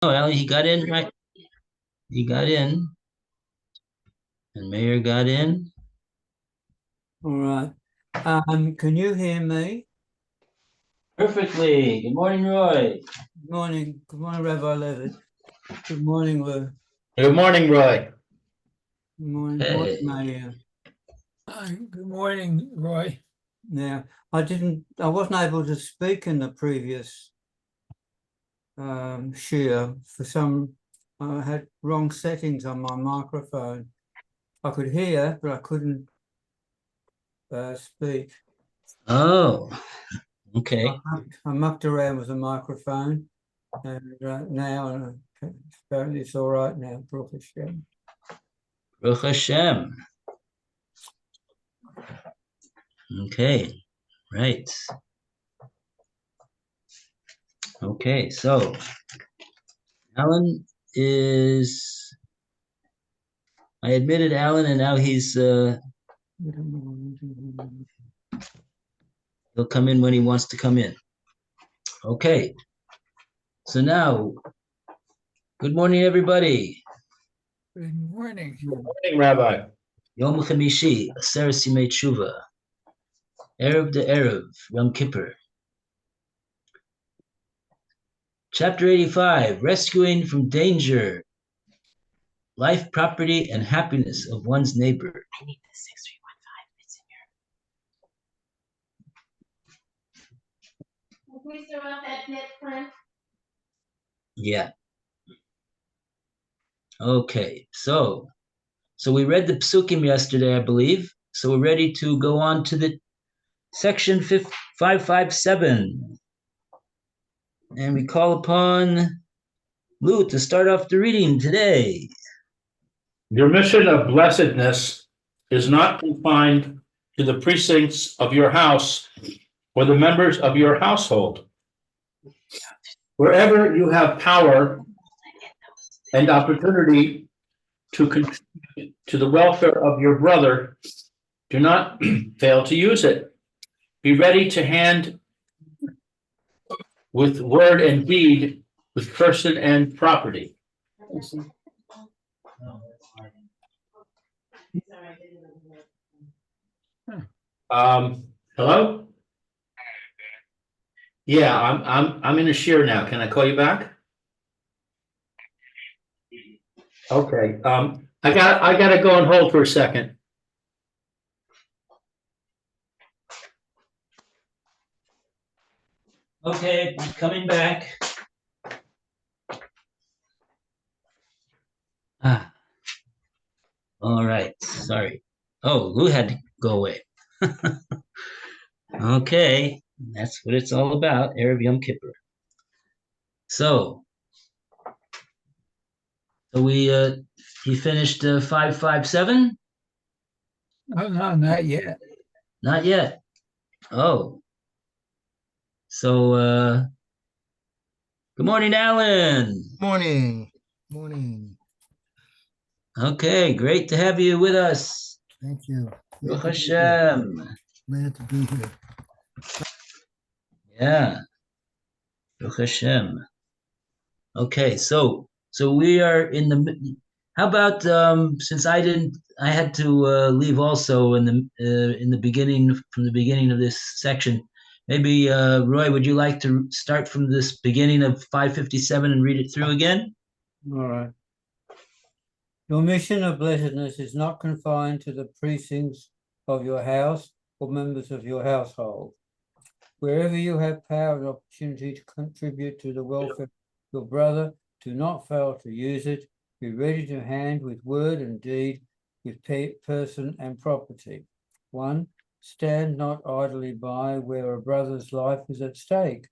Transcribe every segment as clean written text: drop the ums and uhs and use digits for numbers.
Oh, Ali, he got in, right? He got in. And Mayor got in. All right. Can you hear me? Perfectly. Good morning, Roy. Good morning. Good morning, Rabbi Levitt. Good morning, Lou. Good morning, Roy. Good morning, Hey. Maria. Good morning, Roy. Now, I wasn't able to speak in the previous share for I had wrong settings on my microphone. I could hear, but I couldn't speak. Oh, okay. I mucked around with the microphone, and now apparently it's all right now. Baruch Hashem. Baruch Hashem. Okay, right. Okay, so Alan I admitted Alan, and now he'll come in when he wants to come in. Okay, so now, good morning, everybody. Good morning. Good morning, Rabbi. Yom Chamishi, Aser Simei Tshuva. Erev de Erev, Yom Kippur. Chapter 85, Rescuing from Danger, Life, Property, and Happiness of One's Neighbor. I need the 6315. It's in here. Can we still want that net print? Yeah. Okay, so we read the psukim yesterday, I believe. So we're ready to go on to the section 557. And we call upon Lou to start off the reading today. Your mission of blessedness is not confined to the precincts of your house or the members of your household. Wherever you have power and opportunity to contribute to the welfare of your brother, do not fail to use it. Be ready to hand with word and deed, with person and property. Hello? Yeah, I'm in a share now. Can I call you back? Okay, I gotta go on hold for a second. Okay, I'm coming back. All right, sorry. Oh, Lou had to go away. Okay, that's what it's all about, Erev Yom Kippur. So he finished 557? Oh, no, not yet. Not yet. Oh. So good morning, Alan. Morning. Morning. Okay, great to have you with us. Thank you. Baruch Hashem. Glad to be here. Yeah. Baruch Hashem. Okay, so we are in the. How about since I had to leave also in the beginning, from the beginning of this section. Maybe Roy, would you like to start from this beginning of 557 and read it through again? All right. Your mission of blessedness is not confined to the precincts of your house or members of your household. Wherever you have power and opportunity to contribute to the welfare of your brother, do not fail to use it. Be ready to hand with word and deed, with person and property. 1. Stand not idly by where a brother's life is at stake.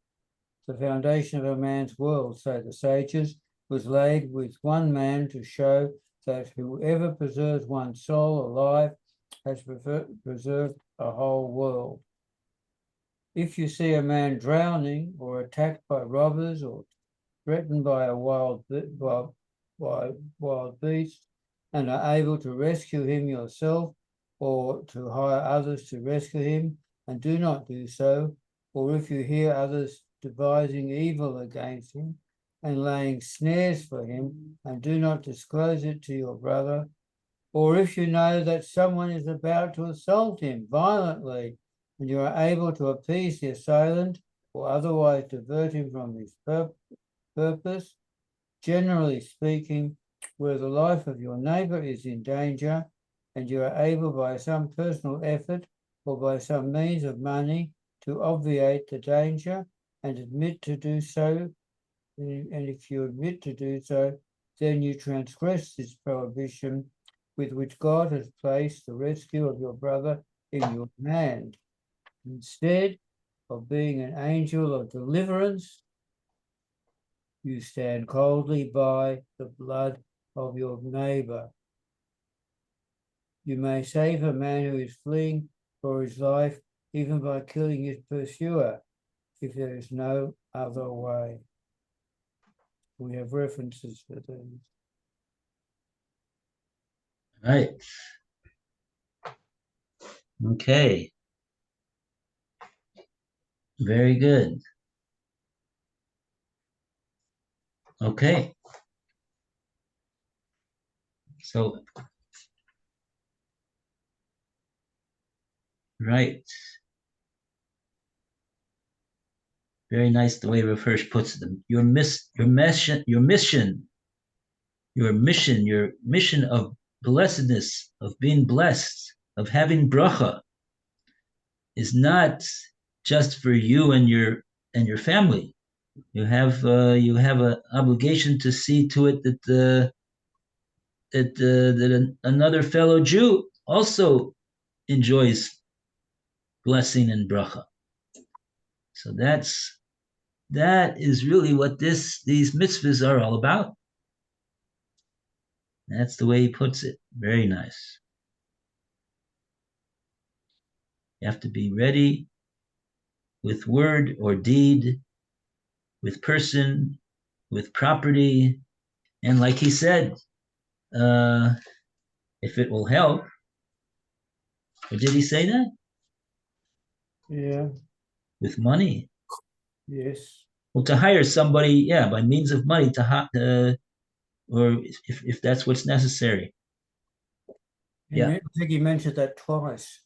The foundation of a man's world, say the sages, was laid with one man to show that whoever preserves one's soul alive has preserved a whole world. If you see a man drowning or attacked by robbers or threatened by a wild beast and are able to rescue him yourself or to hire others to rescue him and do not do so, or if you hear others devising evil against him and laying snares for him, and do not disclose it to your brother. Or if you know that someone is about to assault him violently, and you are able to appease the assailant or otherwise divert him from his purpose, generally speaking, where the life of your neighbor is in danger, and you are able by some personal effort or by some means of money to obviate the danger and admit to do so, and if you admit to do so, then you transgress this prohibition with which God has placed the rescue of your brother in your hand. Instead of being an angel of deliverance, you stand coldly by the blood of your neighbor. You may save a man who is fleeing for his life, even by killing his pursuer, if there is no other way. We have references for these. Right. Okay. Very good. Okay. So, right. Very nice the way Rafersh puts them. Your mission of blessedness, of being blessed, of having bracha, is not just for you and your family. You have an obligation to see to it that another fellow Jew also enjoys blessing and bracha. So that is really what these mitzvahs are all about. That's the way he puts it. Very nice. You have to be ready with word or deed, with person, with property, and like he said, if it will help. Or did he say that? Yeah, With money. yes. Well, to hire somebody, yeah, by means of money or if that's what's necessary. Yeah. I think he mentioned that twice,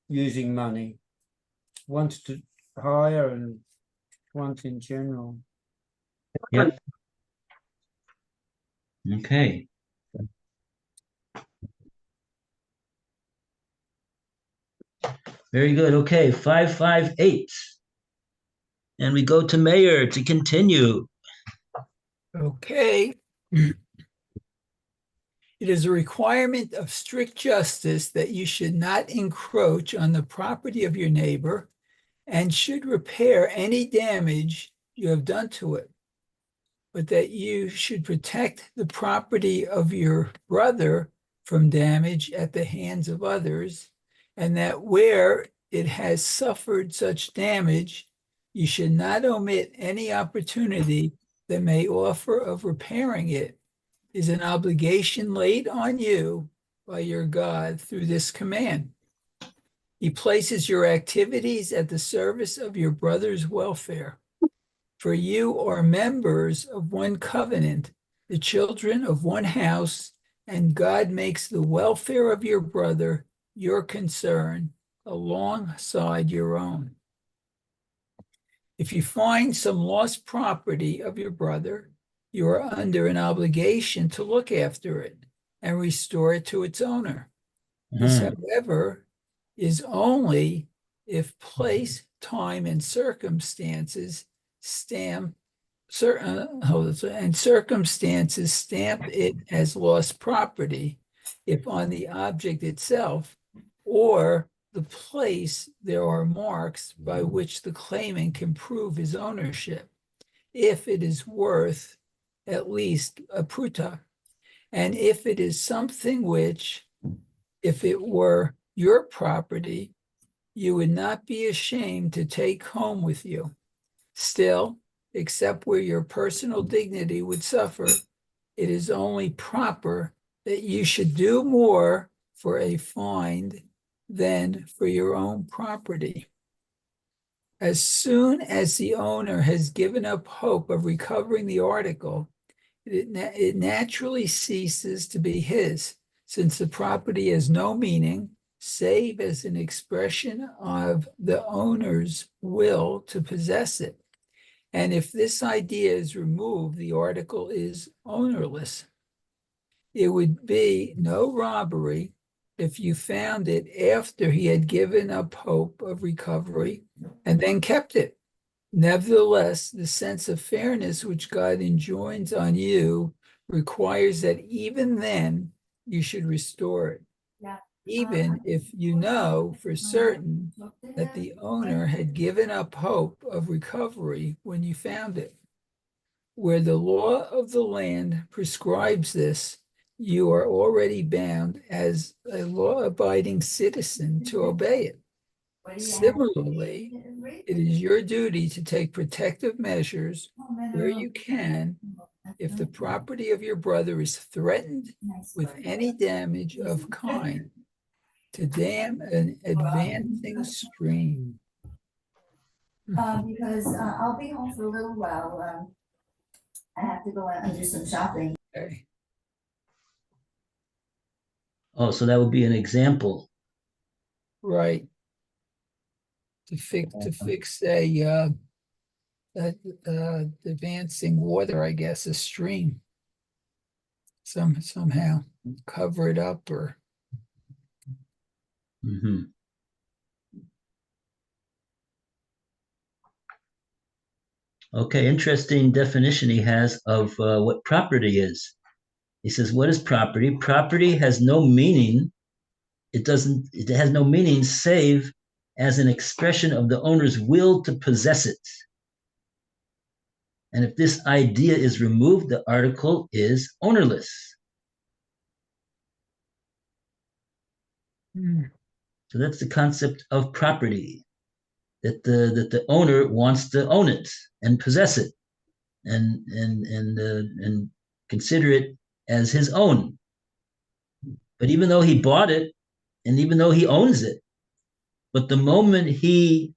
using money. Once to hire and once in general. Yep. Okay. Very good. Okay, 558. And we go to Mayor to continue. Okay. It is a requirement of strict justice that you should not encroach on the property of your neighbor and should repair any damage you have done to it, but that you should protect the property of your brother from damage at the hands of others, and that where it has suffered such damage, you should not omit any opportunity that may offer of repairing it. Is an obligation laid on you by your God through this command. He places your activities at the service of your brother's welfare. For you are members of one covenant, the children of one house, and God makes the welfare of your brother your concern alongside your own. If you find some lost property of your brother, you are under an obligation to look after it and restore it to its owner. This, however, is only if place, time, and circumstances stamp it as lost property, if on the object itself or the place there are marks by which the claimant can prove his ownership, if it is worth at least a pruta, and if it is something which, if it were your property, you would not be ashamed to take home with you. Still, except where your personal dignity would suffer, it is only proper that you should do more for a find than for your own property. As soon as the owner has given up hope of recovering the article, it naturally ceases to be his, since the property has no meaning save as an expression of the owner's will to possess it. And if this idea is removed, the article is ownerless. It would be no robbery if you found it after he had given up hope of recovery and then kept it. Nevertheless, the sense of fairness which God enjoins on you requires that even then you should restore it, even if you know for certain that the owner had given up hope of recovery when you found it. Where the law of the land prescribes this, you are already bound as a law-abiding citizen to obey it. Similarly, it is your duty to take protective measures where you can if the property of your brother is threatened with any damage of kind to dam an advancing stream. Because I'll be home for a little while. I have to go out and do some shopping. Okay. Oh, so that would be an example. Right. To fix a advancing water, I guess, a stream. Somehow cover it up or Mhm. Okay, interesting definition he has of what property is. He says, what is property? Property has no meaning. It has no meaning save as an expression of the owner's will to possess it. And if this idea is removed, the article is ownerless. So that's the concept of property, that the owner wants to own it and possess it and consider it as his own. But even though he bought it, and even though he owns it, but the moment he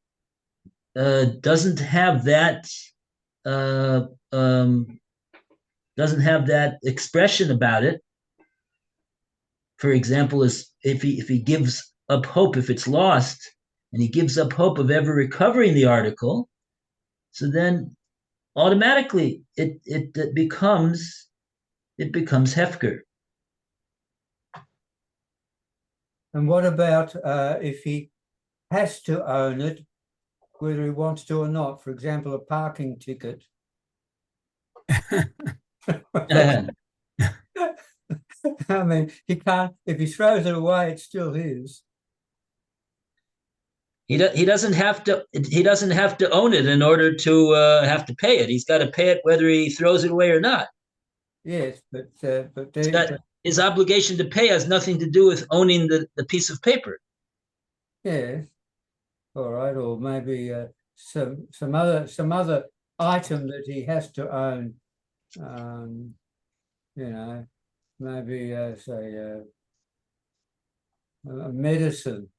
doesn't have that doesn't have that expression about it. For example, is if he gives up hope, if it's lost, and he gives up hope of ever recovering the article, so then automatically it becomes Hefker. And what about if he has to own it, whether he wants to or not? For example, a parking ticket. I mean, he can't, if he throws it away, it's still his. He doesn't have to own it in order to have to pay it. He's got to pay it whether he throws it away or not. Yes, but His obligation to pay has nothing to do with owning the piece of paper. yes, all right, or maybe some other item that he has to own. You know, maybe say a medicine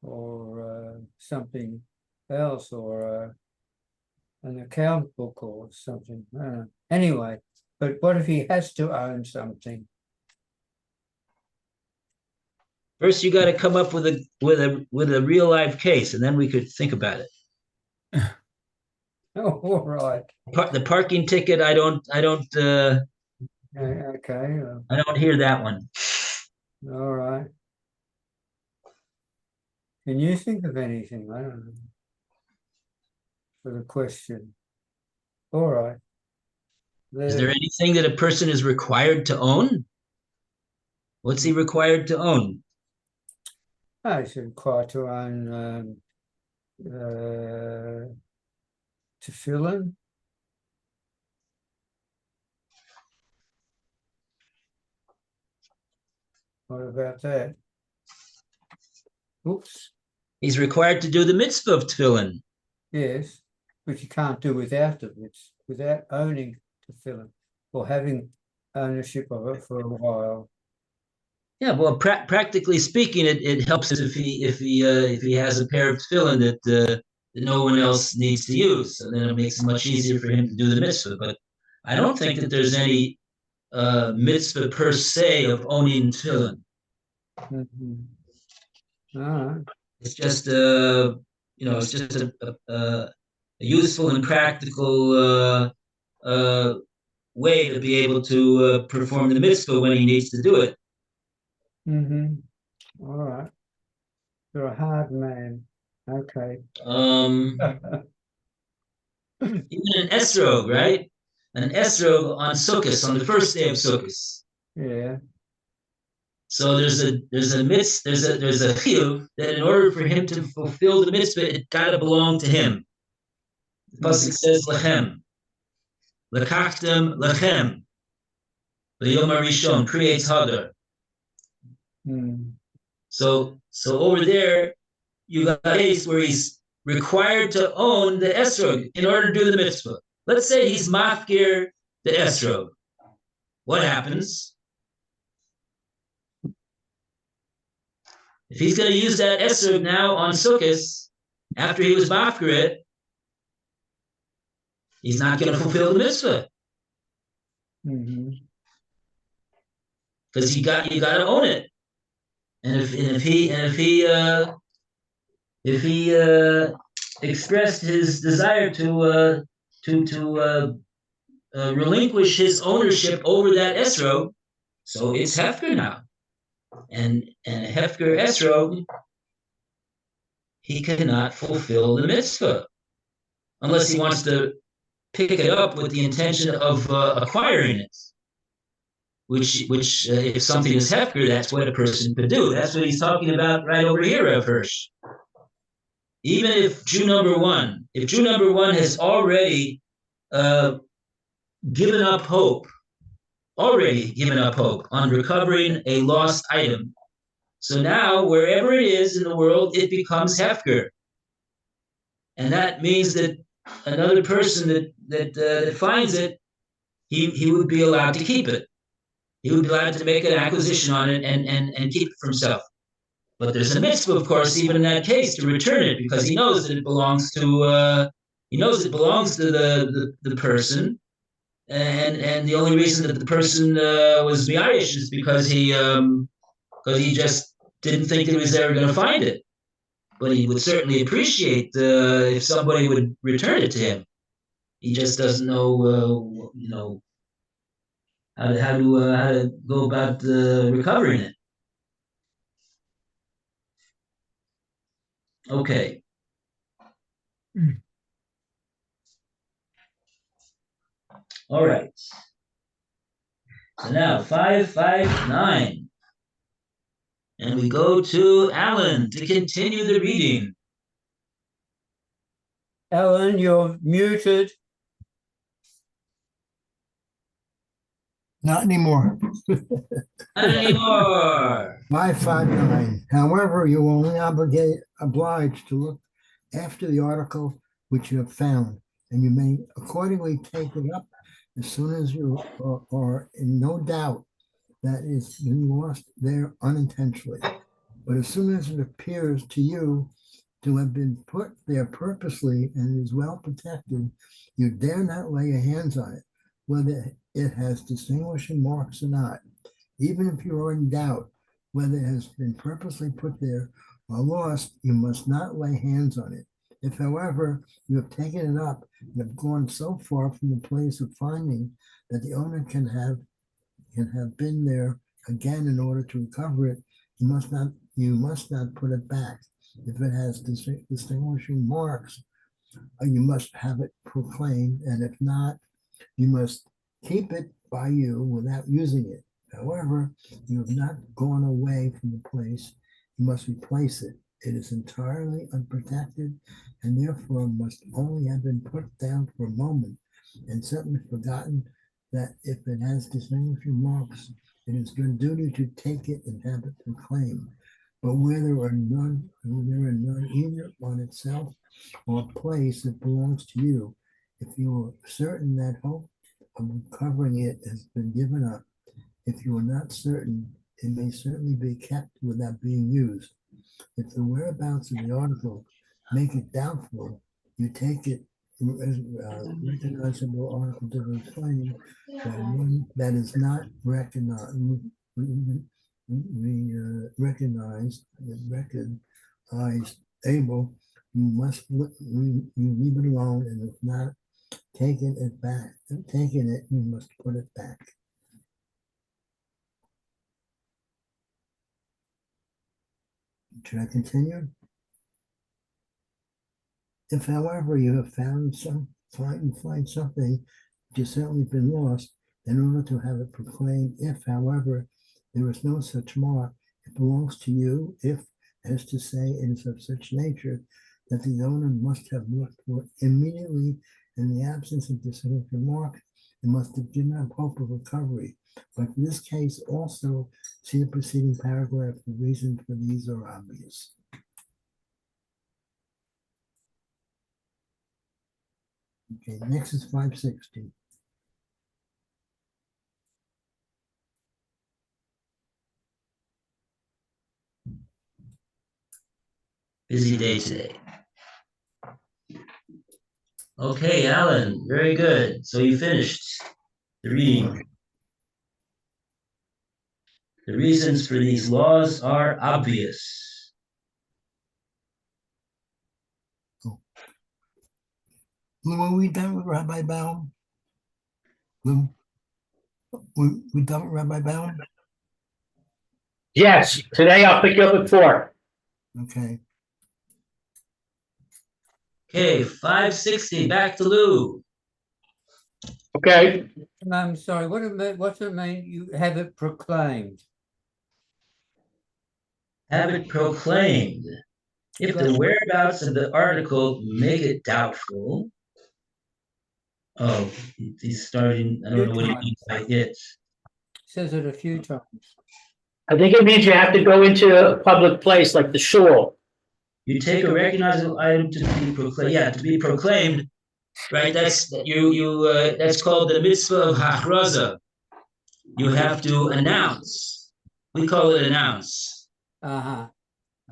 or something else, or an account book or something. Anyway, but what if he has to own something? First, you got to come up with a real life case, and then we could think about it. Oh, all right. The parking ticket, I don't Okay. I don't hear that one. All right. Can you think of anything? I don't know. For the question. All right. Is there anything that a person is required to own? What's he required to own? He's required to own to fill in. What about that? Oops. He's required to do the mitzvah of tefillin. Yes, but you can't do without it. It's without owning to fill it or having ownership of it for a while. Yeah, well, practically speaking, it helps if he has a pair of tefillin that no one else needs to use. So then it makes it much easier for him to do the mitzvah. But I don't think that there's any mitzvah per se of owning tefillin. Mhm. All right. It's just it's just a useful and practical way to be able to perform the mitzvah when he needs to do it. Mm-hmm. All right. You're a hard man. Okay. Even an esrog, right? An esrog on Sukkot, on the first day of Sukkot. Yeah. So there's a chiyuv that in order for him to fulfill the mitzvah, it gotta belong to him. The pasuk says lechem, lekachtem lechem. The Yom Rishon creates hadar. Mm. So over there, you got a case where he's required to own the esrog in order to do the mitzvah. Let's say he's mafkir the esrog. What happens? If he's going to use that esrog now on Sukkot, after he was mafkir it, he's not going to fulfill the mitzvah. Mm-hmm. Because you got to own it. And if he expressed his desire to relinquish his ownership over that esrog, so it's hefker now, and a hefker esrog, he cannot fulfill the mitzvah unless he wants to pick it up with the intention of acquiring it. Which if something is hefker, that's what a person could do. That's what he's talking about right over here, Rav Hirsch. Even if Jew number one has already given up hope on recovering a lost item. So now, wherever it is in the world, it becomes hefker. And that means that another person that finds it, he would be allowed to keep it. He would be allowed to make an acquisition on it and keep it for himself. But there's a mitzvah, of course, even in that case, to return it because he knows that it belongs to the person, and the only reason that the person was miyayish is because he just didn't think that he was ever going to find it. But he would certainly appreciate if somebody would return it to him. He just doesn't know, how to go about recovering it. Okay. All right. So now 559. And we go to Alan to continue the reading. Alan, you're muted. Not anymore. Not anymore. 559. However, you are only obliged to look after the article which you have found, and you may accordingly take it up as soon as you are in no doubt that it's been lost there unintentionally. But as soon as it appears to you to have been put there purposely and is well protected, you dare not lay your hands on it, whether it has distinguishing marks or not. Even if you are in doubt whether it has been purposely put there or lost, you must not lay hands on it. If, however, you have taken it up and have gone so far from the place of finding that the owner can have been there again in order to recover it, you must not put it back. If it has distinguishing marks, you must have it proclaimed, and if not, you must keep it by you without using it. However, you have not gone away from the place, you must replace it. It is entirely unprotected and therefore must only have been put down for a moment and certainly forgotten that if it has distinguishing marks, it is your duty to take it and have it proclaimed. But where there are none either on itself or place that belongs to you, if you are certain that hope of recovering it has been given up, if you are not certain it may certainly be kept without being used. If the whereabouts of the article make it doubtful, you take it as recognizable article to be claimed by one that is not recognized, recognized able, you must you leave it alone, and if not taking it back, taking it, you must put it back. Should I continue? If, however, you have found find something which has certainly been lost, in order to have it proclaimed, if, however, there is no such mark, it belongs to you, if, as to say, it is of such nature that the owner must have looked for it immediately. In the absence of this mark, it must have given up hope of recovery. But in this case, also see the preceding paragraph. The reasons for these are obvious. Okay, next is 560. Busy day today. Okay, Alan, very good. So you finished the reading. The reasons for these laws are obvious. Lou, are we done with Rabbi Baum? Lou, we done with Rabbi Baum? Yes, today I'll pick you up at 4. Okay. Okay, 560, back to Lou. Okay, I'm sorry, what's it mean? You have it proclaimed. Have it proclaimed. If the whereabouts of the article make it doubtful. Oh, he's starting, I don't know what he means by it. Says it a few times. I think it means you have to go into a public place like the shul. You take a recognizable item to be proclaimed. Yeah, to be proclaimed, right? That's that's called the mitzvah of hachraza. You have to announce. We call it announce. Uh-huh.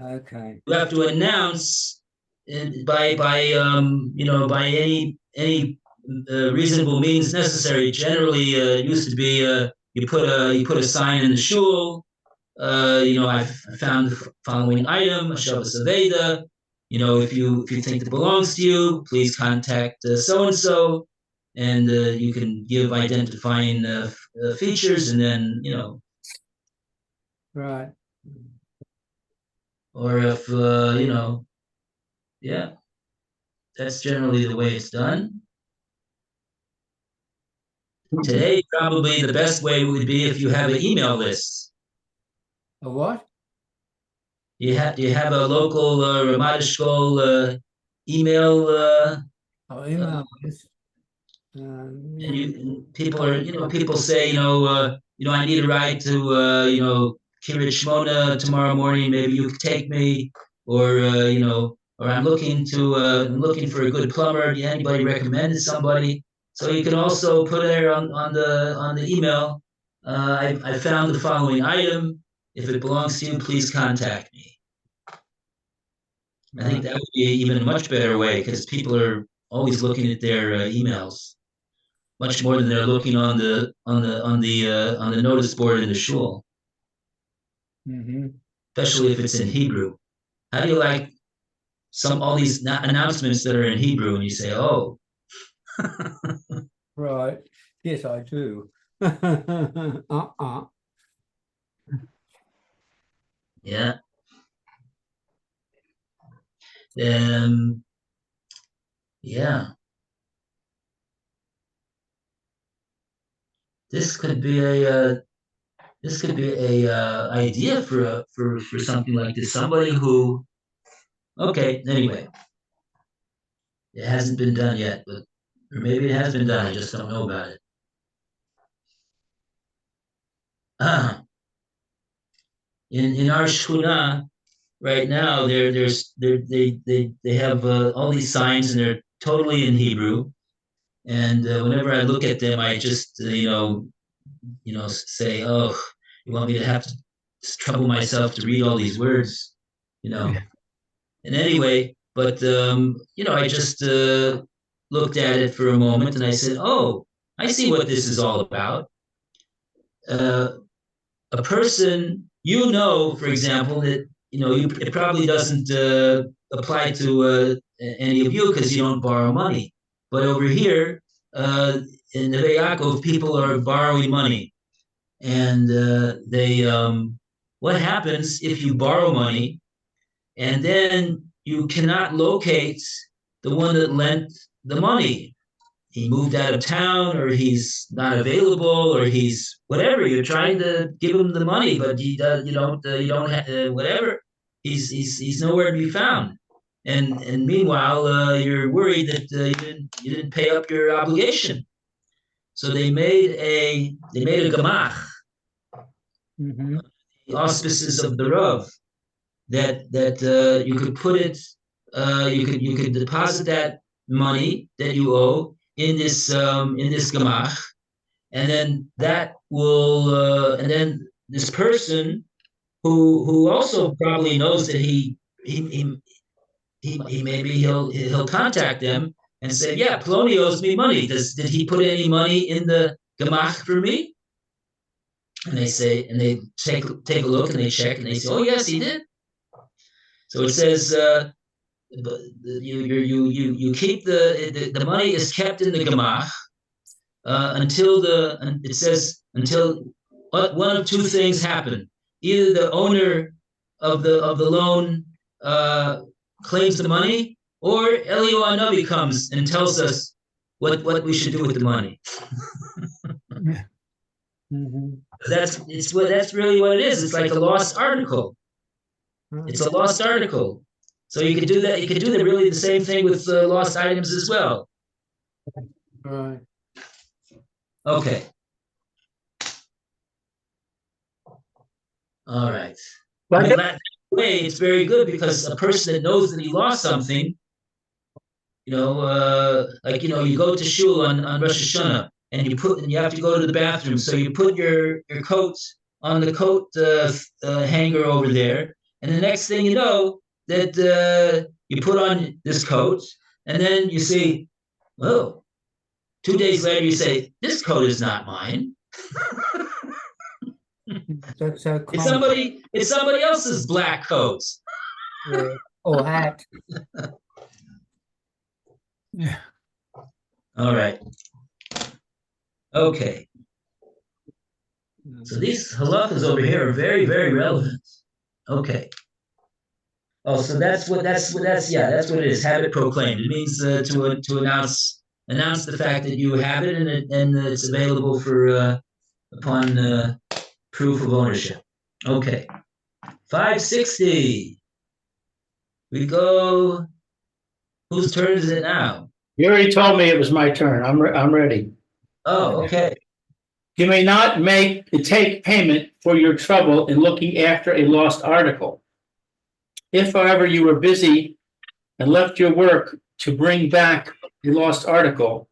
Okay. You have to announce by by any reasonable means necessary. Generally, used to be you put a sign in the shul. I found the following item, a Shabbos Aveda. If you think it belongs to you, please contact so and so, and you can give identifying features, and then Right. or if yeah, that's generally the way it's done. Today, probably the best way would be if you have an email list. A what? You have a local Ramat Eshkol email. Oh, email this. And people say, I need a ride to, Kiryat Shmona tomorrow morning. Maybe you could take me, or or I'm looking for a good plumber. Yeah, anybody recommended somebody? So you can also put there on the email. I found the following item. If it belongs to you, please contact me. I think that would be even a much better way, because people are always looking at their emails much more than they're looking on the notice board in the shul, especially if it's in Hebrew. How do you like all these announcements that are in Hebrew, and you say, "Oh, Right. Yes, I do. Uh-uh. yeah." Um, yeah. This could be a idea for something like this. Somebody who, okay, anyway, it hasn't been done yet, but or maybe it has been done. I just don't know about it. In our shkuna right now, they have all these signs, and they're totally in Hebrew. And whenever I look at them, I just say, "Oh, you want me to have to trouble myself to read all these words, you know. And anyway, but I just looked at it for a moment and I said, "Oh, I see what this is all about." Uh, a person, for example, that it probably doesn't apply to any of you because you don't borrow money. But over here, in Neve Yaakov, people are borrowing money, and what happens if you borrow money and then you cannot locate the one that lent the money? He moved out of town, or he's not available, or he's whatever. You're trying to give him the money, but you don't have whatever. He's nowhere to be found. And meanwhile, you're worried that you didn't pay up your obligation. So they made a gemach, Mhm. the auspices of the Rav, that you could put it, you could deposit that money that you owe in this gemach, and then that will and then this person who also probably knows that he maybe he'll contact them and say, yeah, Ploni owes me money. Did he put any money in the gemach for me? And they say, and they take a look and they check and they say, oh yes, he did. So it says you keep the money is kept in the gemach until it says until one of two things happen. Either the owner of the loan claims the money, or Eliyahu Hanavi comes and tells us what we should do with the money. Mhm. That's really what it is. It's like a lost article. It's a lost article. So you could do that. You could do really the same thing with lost items as well. Right. Okay. All right. But Well, that way, it's very good because a person that knows that he lost something, you go to shul on Rosh Hashanah and you have to go to the bathroom. So you put your coat on the coat hanger over there, and the next thing you know, that you put on this coat, and then you see, oh, 2 days later you say, this coat is not mine. That's so It's common. somebody else's black coat. Yeah. Or hat. Yeah. All right. Okay. So these halachas over here are very, very relevant. Okay. Oh, so that's what it is. Have it proclaimed. It means to announce the fact that you have it and it's available for upon proof of ownership. Okay. 560. We go. Whose turn is it now? you already told me it was my turn. I'm ready. Oh, okay. You may not take payment for your trouble in looking after a lost article. If, however, you were busy and left your work to bring back a lost article,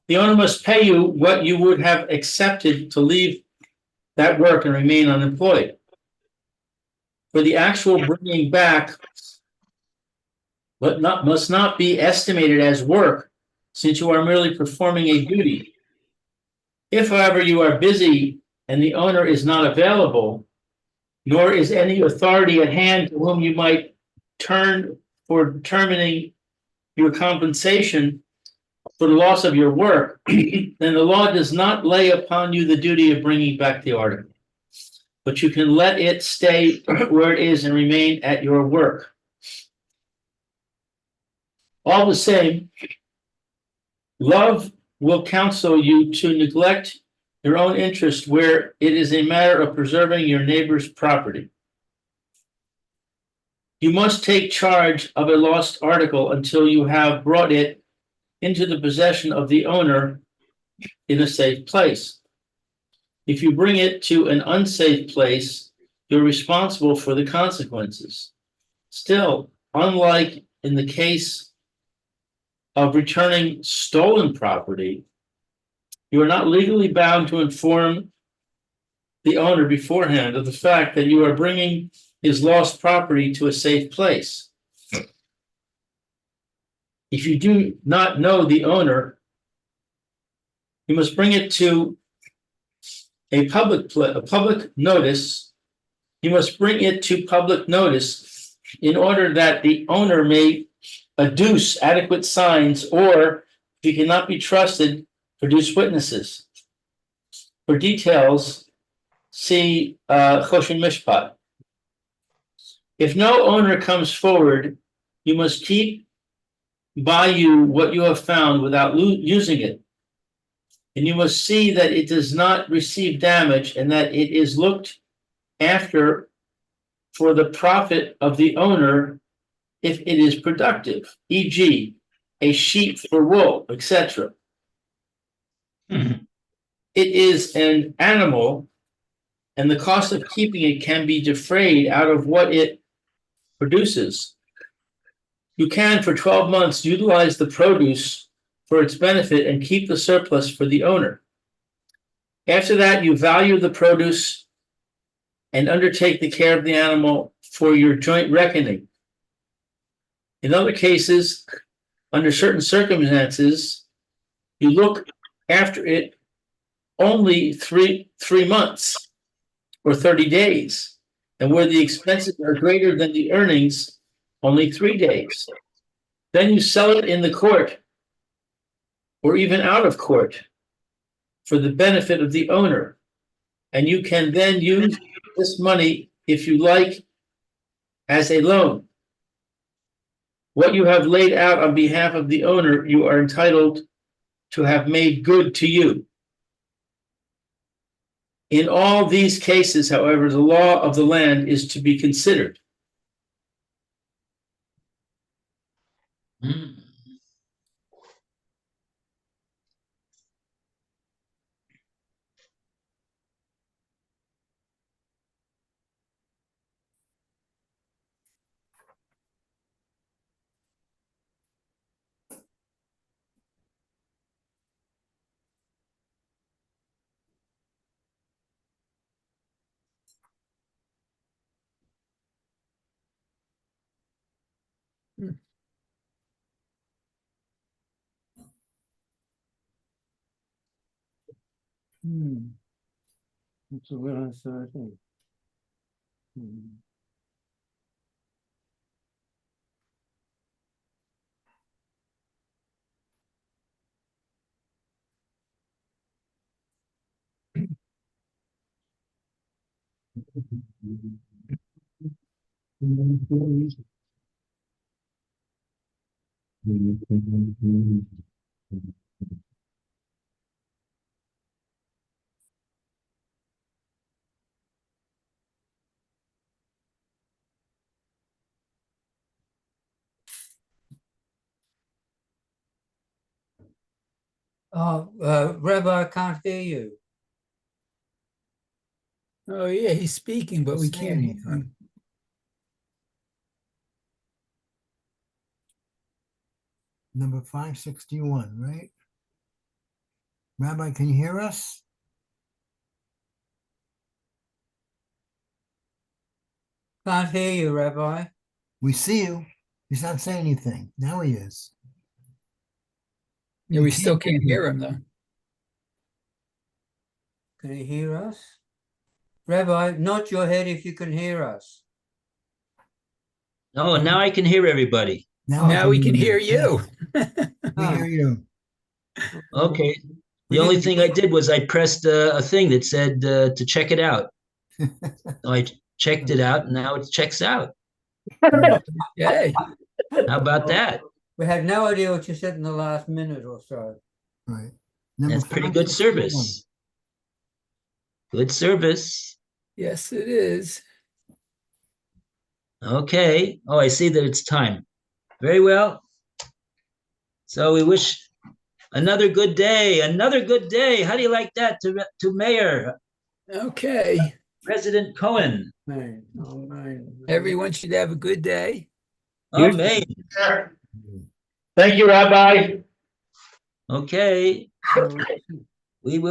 the owner must pay you what you would have accepted to leave that work and remain unemployed. For the actual bringing back, must not be estimated as work, since you are merely performing a duty. If, however, you are busy and the owner is not available, nor is any authority at hand to whom you might turn for determining your compensation for the loss of your work, then the law does not lay upon you the duty of bringing back the article, but you can let it stay where it is and remain at your work. All the same, love will counsel you to neglect your own interest where it is a matter of preserving your neighbor's property. You must take charge of a lost article until you have brought it into the possession of the owner in a safe place. If you bring it to an unsafe place, you're responsible for the consequences. Still, unlike in the case of returning stolen property, you are not legally bound to inform the owner beforehand of the fact that you are bringing his lost property to a safe place. If you do not know the owner, you must bring it to a public notice. You must bring it to public notice in order that the owner may adduce adequate signs, or if he cannot be trusted, produce witnesses. For details, see Choshen Mishpat. If no owner comes forward, you must keep by you what you have found without using it. And you must see that it does not receive damage and that it is looked after for the profit of the owner if it is productive, e.g., a sheep for wool, etc. It is an animal, and the cost of keeping it can be defrayed out of what it produces. You can, for 12 months, utilize the produce for its benefit and keep the surplus for the owner. After that, you value the produce and undertake the care of the animal for your joint reckoning. In other cases, under certain circumstances, you look after it only three months or 30 days, and where the expenses are greater than the earnings, only 3 days. Then you sell it in the court or even out of court for the benefit of the owner, and you can then use this money, if you like, as a loan. What you have laid out on behalf of the owner, you are entitled to have made good to you. In all these cases, however, the law of the land is to be considered. Mm. It's a little uncertain. Rabbi, I can't hear you. Oh, yeah, he's speaking, but we can't hear him. Number 561, right? Rabbi, can you hear us? Can't hear you, Rabbi. We see you. He's not saying anything. Now he is. Yeah, we still can't hear him, though. Can you hear us? Rabbi, nod your head if you can hear us. Oh, now I can hear everybody. Now we can hear you. We hear you. Okay. We The only didn't- thing I did was I pressed a thing that said to check it out. So I checked it out, and now it checks out. Yay. How about that? We had no idea what you said in the last minute or so. Right. Number That's pretty good 561. service. Good service. Yes, it is. Okay. Oh, I see that it's time. Very well. So we wish another good day. Another good day. How do you like that to Mayor Okay. President Cohen? Man, oh man. Everyone should have a good day. Oh, May. Thank you, Rabbi. Okay. So- We will.